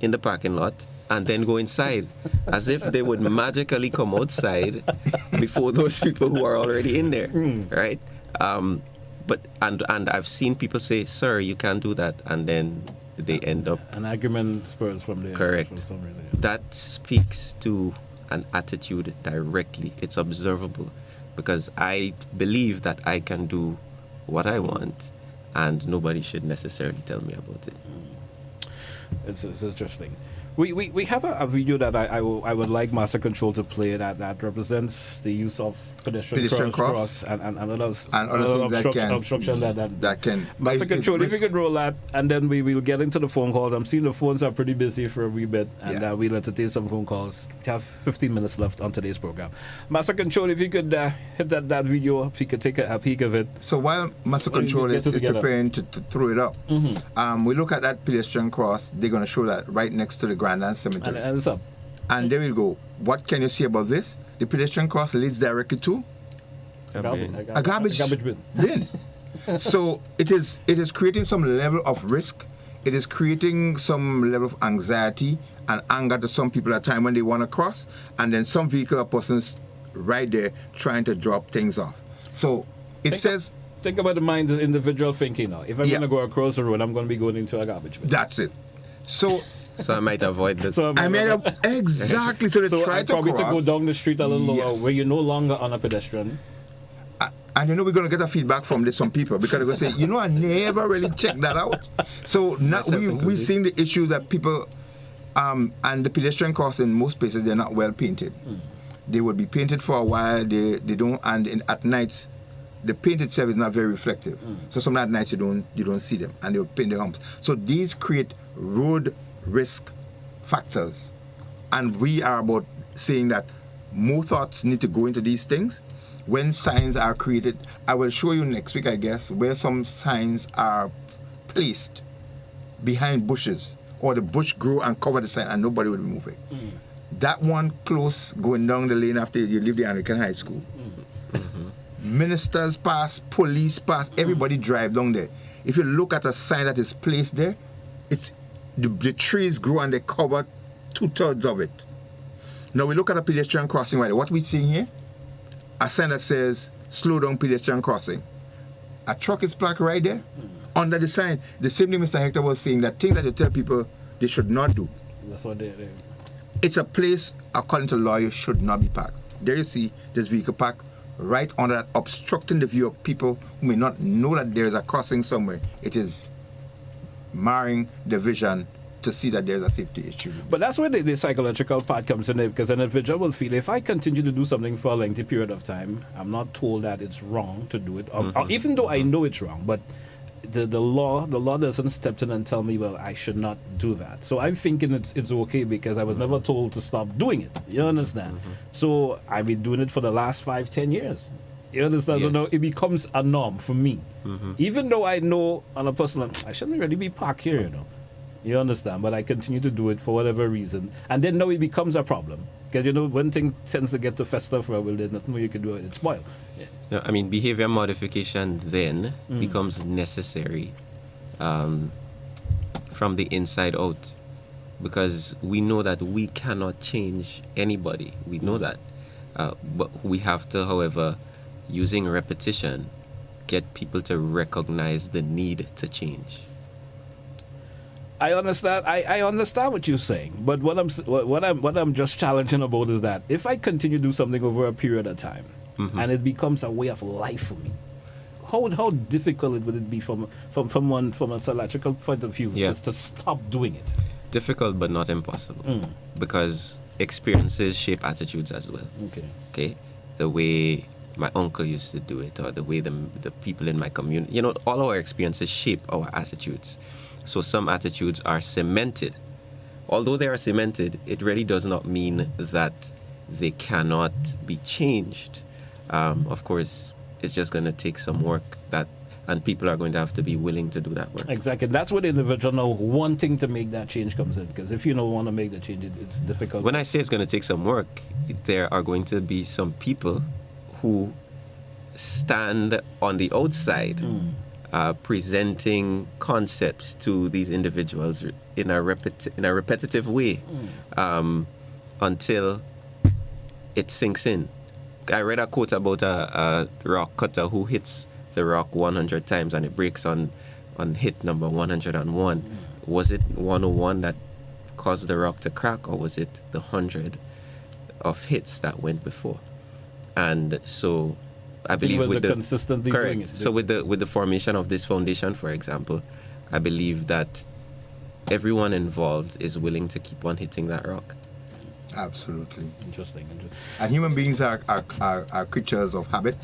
in the parking lot and then go inside as if they would magically come outside before those people who are already in there, right? But I've seen people say, "Sir, you can't do that," and then they end up an argument spurs from there. Correct. For some reason. That speaks to an attitude directly. It's observable, because I believe that I can do what I want, and nobody should necessarily tell me about it. It's interesting. We have a video that I would like Master Control to play that represents the use of pedestrian cross and other obstruction that can. Master Control, if you could roll that, and then we will get into the phone calls. I'm seeing the phones are pretty busy for a wee bit, and we'll entertain some phone calls. We have 15 minutes left on today's program. Master Control, if you could hit that video, if you could take a peek of it. So while Master Control is preparing to throw it up, we look at that pedestrian cross. They're going to show that right next to the Grandland Cemetery. And it's up. And there we go. What can you see about this? The pedestrian cross leads directly to a garbage bin. So it is creating some level of risk. It is creating some level of anxiety and anger to some people at a time when they want to cross, and then some vehicle or persons right there trying to drop things off. So it says... Think about the mind of the individual thinking now. If I'm going to go across the road, I'm going to be going into a garbage bin. That's it. So I might avoid this. Exactly. So they try to probably cross. To go down the street a little lower, where you're no longer on a pedestrian. And we're going to get a feedback from some people, because they're going to say, I never really checked that out. So now we're seeing the issue that people, and the pedestrian cross in most places, they're not well painted. They would be painted for a while. They don't, and at nights, the paint itself is not very reflective. So some at nights you don't see them, and they'll paint the humps. So these create road risk factors, and we are about saying that more thoughts need to go into these things. When signs are created, I will show you next week, I guess, where some signs are placed behind bushes, or the bush grew and covered the sign and nobody would remove it. That one close going down the lane after you leave the Anglican High School. Ministers pass, police pass, everybody drive down there. If you look at a sign that is placed there, it's the trees grow and they cover 2/3 of it. Now we look at a pedestrian crossing right there. What we see here? A sign that says, slow down pedestrian crossing. A truck is parked right there. Under the sign, the same thing Mr. Hector was saying, that thing that you tell people they should not do. That's what they do. It's a place, according to law, you should not be parked. There you see this vehicle parked right under that, obstructing the view of people who may not know that there is a crossing somewhere. It is marring the vision to see that there's a safety issue. But that's where the psychological part comes in, because an individual will feel, if I continue to do something for a lengthy period of time, I'm not told that it's wrong to do it, or even though I know it's wrong, but the law doesn't step in and tell me, well, I should not do that. So I'm thinking it's okay because I was never told to stop doing it. You understand? So I've been doing it for the last 5-10 years. You understand? Yes. So now it becomes a norm for me. Even though I know on a personal, I shouldn't really be parked here, You understand? But I continue to do it for whatever reason. And then now it becomes a problem. Because, when things tends to get to fester for a while, there's nothing more you can do. It's spoiled. Yeah. No, I mean, behavior modification then becomes necessary from the inside out. Because we know that we cannot change anybody. We know that. But we have to, however, using repetition, get people to recognize the need to change. I understand. I understand what you're saying, but what I'm just challenging about is that if I continue to do something over a period of time, and it becomes a way of life for me, how difficult would it be from a psychological point of view to stop doing it? Difficult, but not impossible, because experiences shape attitudes as well. Okay. The way my uncle used to do it, or the way the people in my community, all our experiences shape our attitudes. So some attitudes are cemented. Although they are cemented, it really does not mean that they cannot be changed. Of course, it's just going to take some work, and people are going to have to be willing to do that work. Exactly. That's where the individual now wanting to make that change comes in. Because if you don't want to make the change, it's difficult. When I say it's going to take some work, there are going to be some people who stand on the outside presenting concepts to these individuals in a repetitive way until it sinks in. I read a quote about a rock cutter who hits the rock 100 times and it breaks on hit number 101. Was it 101 that caused the rock to crack, or was it the 100 of hits that went before? And so I believe with the consistently doing it. So with the formation of this foundation, for example, I believe that everyone involved is willing to keep on hitting that rock. Absolutely. Interesting. And human beings are creatures of habit,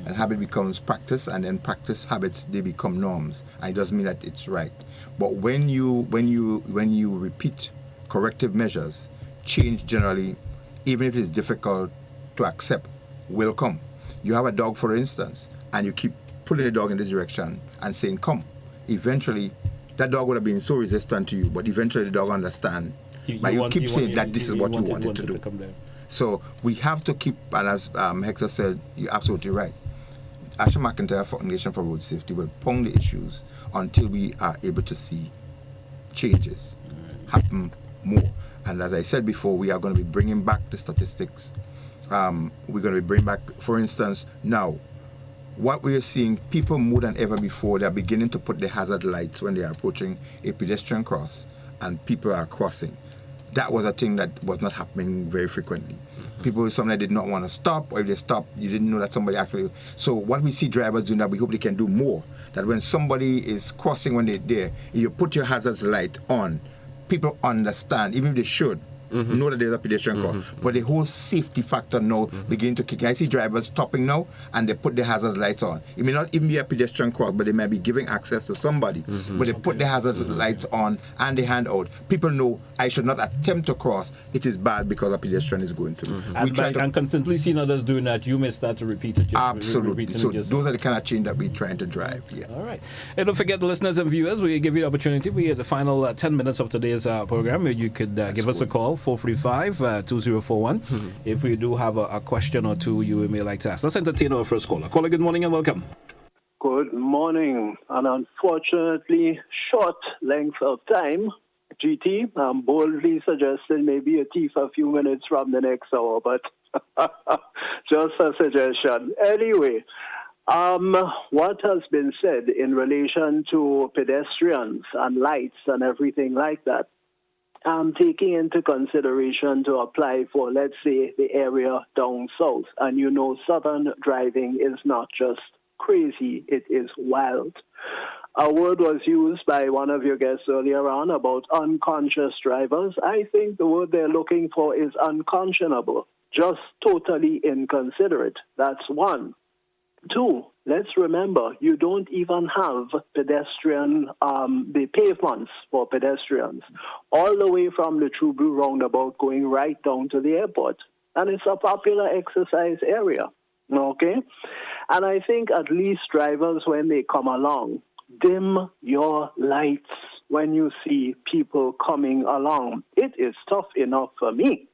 and habit becomes practice, and then practice habits, they become norms. And it doesn't mean that it's right. But when you repeat corrective measures, change generally, even if it's difficult to accept, will come. You have a dog, for instance, and you keep pulling the dog in this direction and saying, come. Eventually, that dog would have been so resistant to you, but eventually the dog understands. But you keep saying that this is what you wanted to do. So we have to keep, and as Hector said, you're absolutely right. Asha McIntyre Foundation for Road Safety will pound the issues until we are able to see changes happen more. And as I said before, we are going to be bringing back the statistics. We're going to be bringing back, for instance, now, what we are seeing, people more than ever before, they're beginning to put the hazard lights when they are approaching a pedestrian cross and people are crossing. That was a thing that was not happening very frequently. People sometimes did not want to stop, or if they stopped, you didn't know that somebody actually... So what we see drivers doing that, we hope they can do more. That when somebody is crossing when they're there, if you put your hazard light on, people understand, even if they should, know that there's a pedestrian cross. But the whole safety factor now beginning to kick in. I see drivers stopping now and they put the hazard lights on. It may not even be a pedestrian cross, but they may be giving access to somebody. But they put the hazard lights on and they hand out. People know I should not attempt to cross. It is bad because a pedestrian is going through. And constantly seeing others doing that, you may start to repeat it. Absolutely. So those are the kind of change that we're trying to drive. Yeah. All right. And don't forget, the listeners and viewers, we give you the opportunity. We had the final 10 minutes of today's program. You could give us a call. 435-2041. If we do have a question or two you may like to ask. Let's entertain our first caller. Caller, good morning and welcome. Good morning. And unfortunately, short length of time. GT, I'm boldly suggesting maybe a tea for a few minutes from the next hour, but just a suggestion. Anyway, what has been said in relation to pedestrians and lights and everything like that, I'm taking into consideration to apply for, let's say, the area down south. And you know, southern driving is not just crazy, it is wild. A word was used by one of your guests earlier on about unconscious drivers. I think the word they're looking for is unconscionable, just totally inconsiderate. That's one. Two, let's remember, you don't even have pedestrian, the pavements for pedestrians, all the way from the True Blue roundabout going right down to the airport. And it's a popular exercise area, okay? And I think at least drivers, when they come along, dim your lights when you see people coming along. It is tough enough for me.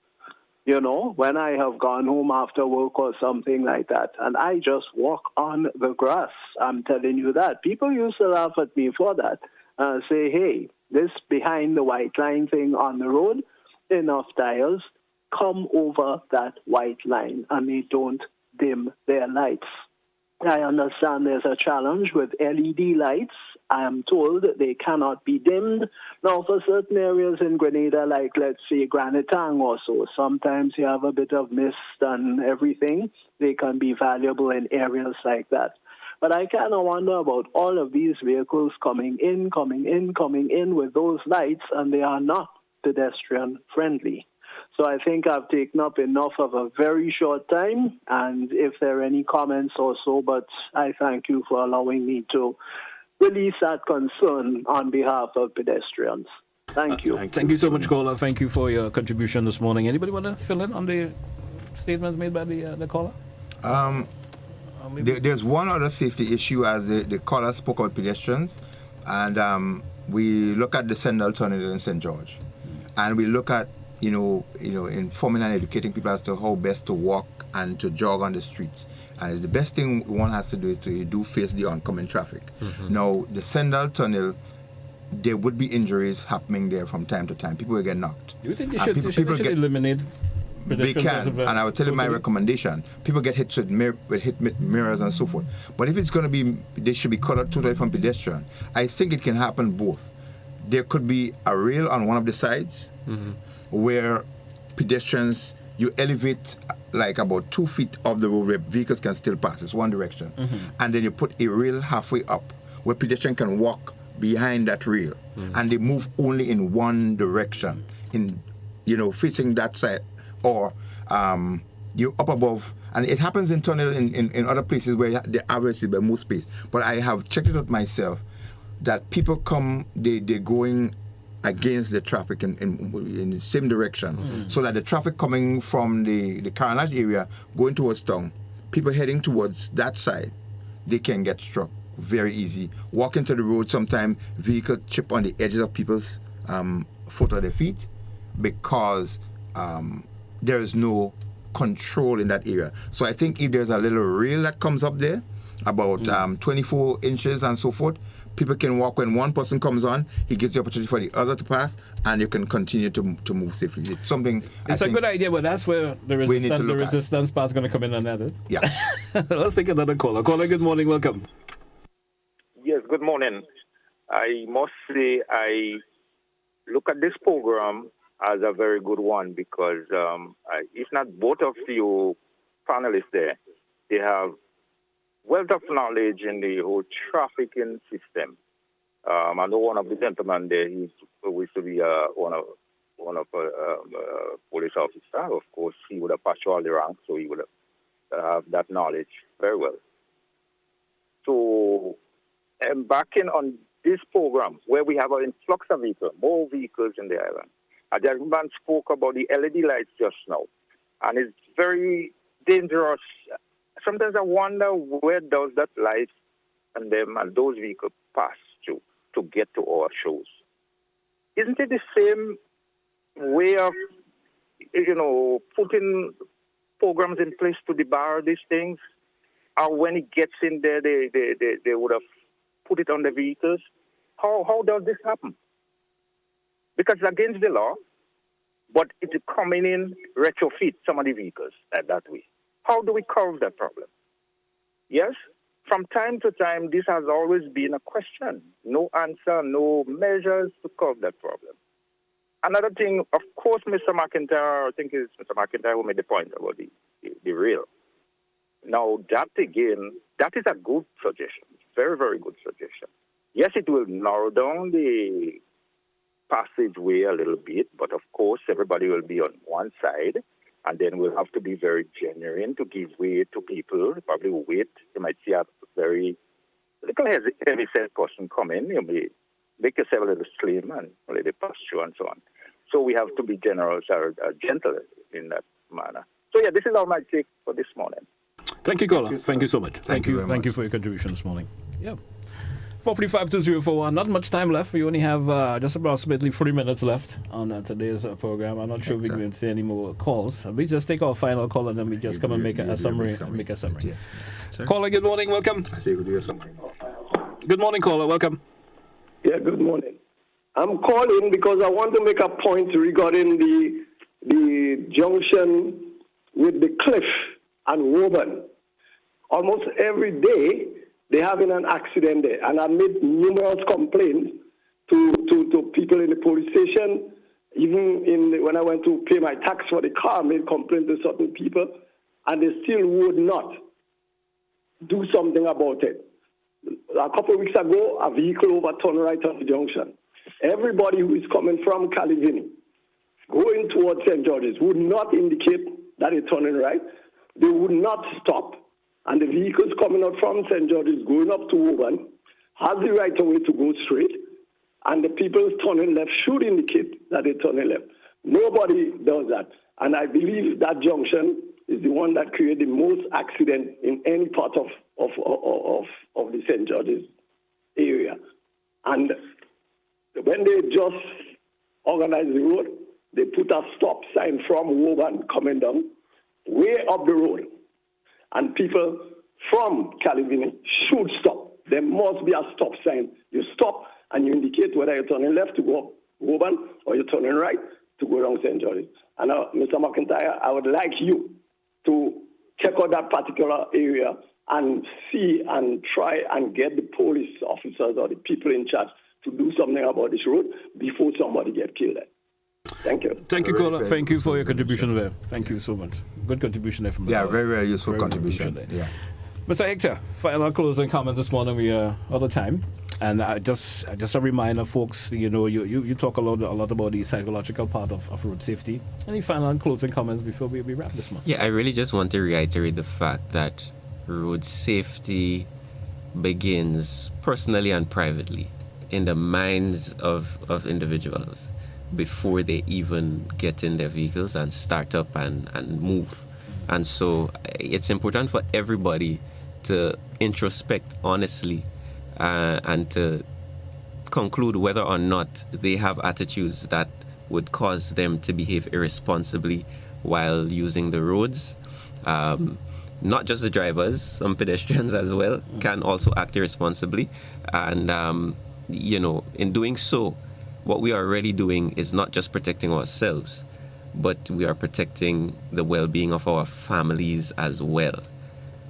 You know, when I have gone home after work or something like that, and I just walk on the grass, I'm telling you that. People used to laugh at me for that. Say, hey, this behind the white line thing on the road, enough tires, come over that white line, and they don't dim their lights. I understand there's a challenge with LED lights. I am told they cannot be dimmed. Now, for certain areas in Grenada, like, let's say, Granitang or so, sometimes you have a bit of mist and everything. They can be valuable in areas like that. But I kind of wonder about all of these vehicles coming in with those lights, and they are not pedestrian-friendly. So I think I've taken up enough of a very short time, and if there are any comments or so, but I thank you for allowing me to release that concern on behalf of pedestrians. Thank you. Thank you so much, caller. Thank you for your contribution this morning. Anybody want to fill in on the statements made by the caller? There's one other safety issue, as the caller spoke about pedestrians, and we look at the Sendal Tunnel in St. George, and we look at informing and educating people as to how best to walk and to jog on the streets. And the best thing one has to do is to face the oncoming traffic. Now, the Sendal Tunnel, there would be injuries happening there from time to time. People will get knocked. Do you think they should eliminate They can, and I will tell you my recommendation. People get hit with mirrors and so forth. But if it's going to be, they should be cut out totally from pedestrian. I think it can happen both. There could be a rail on one of the sides where pedestrians, you elevate like about 2 feet off the road where vehicles can still pass. It's one direction. And then you put a rail halfway up where pedestrians can walk behind that rail, and they move only in one direction, facing that side, or you up above. And it happens in tunnel in other places where the average is by more space. But I have checked it out myself that people come, they're going against the traffic in the same direction. So that the traffic coming from the Carnage area going towards town, people heading towards that side, they can get struck very easy. Walk into the road, sometimes vehicle chip on the edges of people's foot or their feet because there is no control in that area. So I think if there's a little rail that comes up there, about 24 inches and so forth, people can walk. When one person comes on, he gives the opportunity for the other to pass, and you can continue to move safely. It's something. It's a good idea, but that's where the resistance part's going to come in and edit. Yeah. Let's take another caller. Caller, good morning. Welcome. Yes, good morning. I must say I look at this program as a very good one because if not both of you panelists there, they have wealth of knowledge in the whole trafficking system. I know one of the gentlemen there, he used to be one of police officer. Of course, he would have passed all the ranks, so he would have that knowledge very well. So, embarking on this program where we have an influx of vehicles, more vehicles in the island. A gentleman spoke about the LED lights just now, and it's very dangerous. Sometimes I wonder where does that light and those vehicles pass to get to our shows. Isn't it the same way of, putting programs in place to debar these things? Or when it gets in there, they would have put it on the vehicles? How does this happen? Because it's against the law, but it's coming in retrofit some of the vehicles that way. How do we curb that problem? Yes, from time to time, this has always been a question. No answer, no measures to curb that problem. Another thing, of course, Mr. McIntyre, I think it's Mr. McIntyre who made the point about the rail. Now, that again, that is a good suggestion. Very, very good suggestion. Yes, it will narrow down the passageway a little bit, but of course, everybody will be on one side, and then we'll have to be very genuine to give way to people, probably wait. You might see a very little heavy-set person come in. You may make yourself a little slim and let it pass through and so on. So we have to be generous or gentle in that manner. So yeah, this is all my take for this morning. Thank you, caller. Thank you so much. Thank you for your contribution this morning. Yeah. 435-2041. Not much time left. We only have just approximately 3 minutes left on today's program. I'm not sure we're going to see any more calls. We just take our final call and then we just come and make a summary. Yeah. Caller, good morning. Welcome. Good morning, caller. Welcome. Yeah, good morning. I'm calling because I want to make a point regarding the junction with the cliff and Woburn. Almost every day, they're having an accident there. And I made numerous complaints to people in the police station. Even when I went to pay my tax for the car, I made complaints to certain people. And they still would not do something about it. A couple of weeks ago, a vehicle overturned right on the junction. Everybody who is coming from Calivini, going towards St. George's, would not indicate that they're turning right. They would not stop. And the vehicles coming out from St. George's going up to Woburn has the right of way to go straight. And the people turning left should indicate that they're turning left. Nobody does that. And I believe that junction is the one that created the most accident in any part of the St. George's area. And when they just organized the road, they put a stop sign from Woburn coming down, way up the road. And people from Calivini should stop. There must be a stop sign. You stop and you indicate whether you're turning left to go up Woburn or you're turning right to go down St. George's. And Mr. McIntyre, I would like you to check out that particular area and see and try and get the police officers or the people in charge to do something about this road before somebody gets killed. Thank you. Thank you, caller. Thank you for your contribution there. Thank you so much. Good contribution there from Yeah, very, very useful contribution. Yeah. Mr. Hector, final closing comment this morning. We are out of time. And just a reminder, folks, you talk a lot about the psychological part of road safety. Any final and closing comments before we wrap this month? Yeah, I really just want to reiterate the fact that road safety begins personally and privately in the minds of individuals before they even get in their vehicles and start up and move. And so it's important for everybody to introspect honestly and to conclude whether or not they have attitudes that would cause them to behave irresponsibly while using the roads. Not just the drivers, some pedestrians as well can also act irresponsibly. And, in doing so, what we are really doing is not just protecting ourselves, but we are protecting the well-being of our families as well.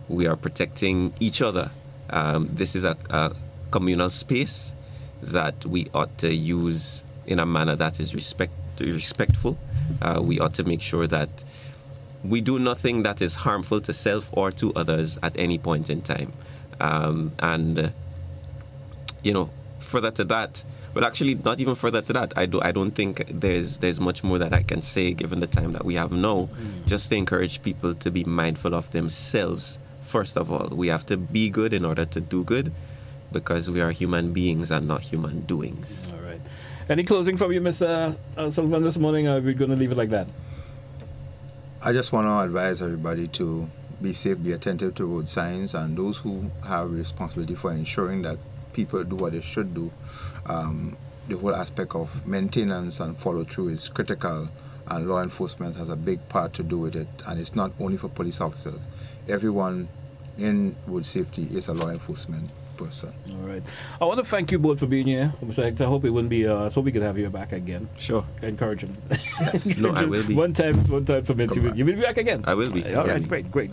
We are protecting each other. This is a communal space that we ought to use in a manner that is respectful. We ought to make sure that we do nothing that is harmful to self or to others at any point in time. Further to that, but actually not even further to that, I don't think there's much more that I can say given the time that we have now. Just to encourage people to be mindful of themselves. First of all, we have to be good in order to do good, because we are human beings and not human doings. All right. Any closing from you, Mr. Sylvan, this morning, or are we going to leave it like that? I just want to advise everybody to be safe, be attentive to road signs, and those who have responsibility for ensuring that people do what they should do. The whole aspect of maintenance and follow-through is critical, and law enforcement has a big part to do with it. And it's not only for police officers. Everyone in road safety is a law enforcement person. All right. I want to thank you both for being here. Mr. Hector, I hope it wouldn't be, so we could have you back again. Sure. Encourage him. No, I will be. One time permit. You will be back again. I will be. All right, great.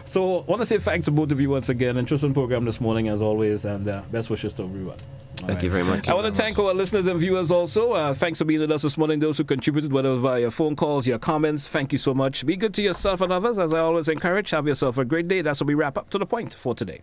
So I want to say thanks to both of you once again. Interesting program this morning as always, and best wishes to everyone. Thank you very much. I want to thank our listeners and viewers also. Thanks for being with us this morning. Those who contributed, whether it was via phone calls, your comments, thank you so much. Be good to yourself and others, as I always encourage. Have yourself a great day. That's what we wrap up To The Point for today.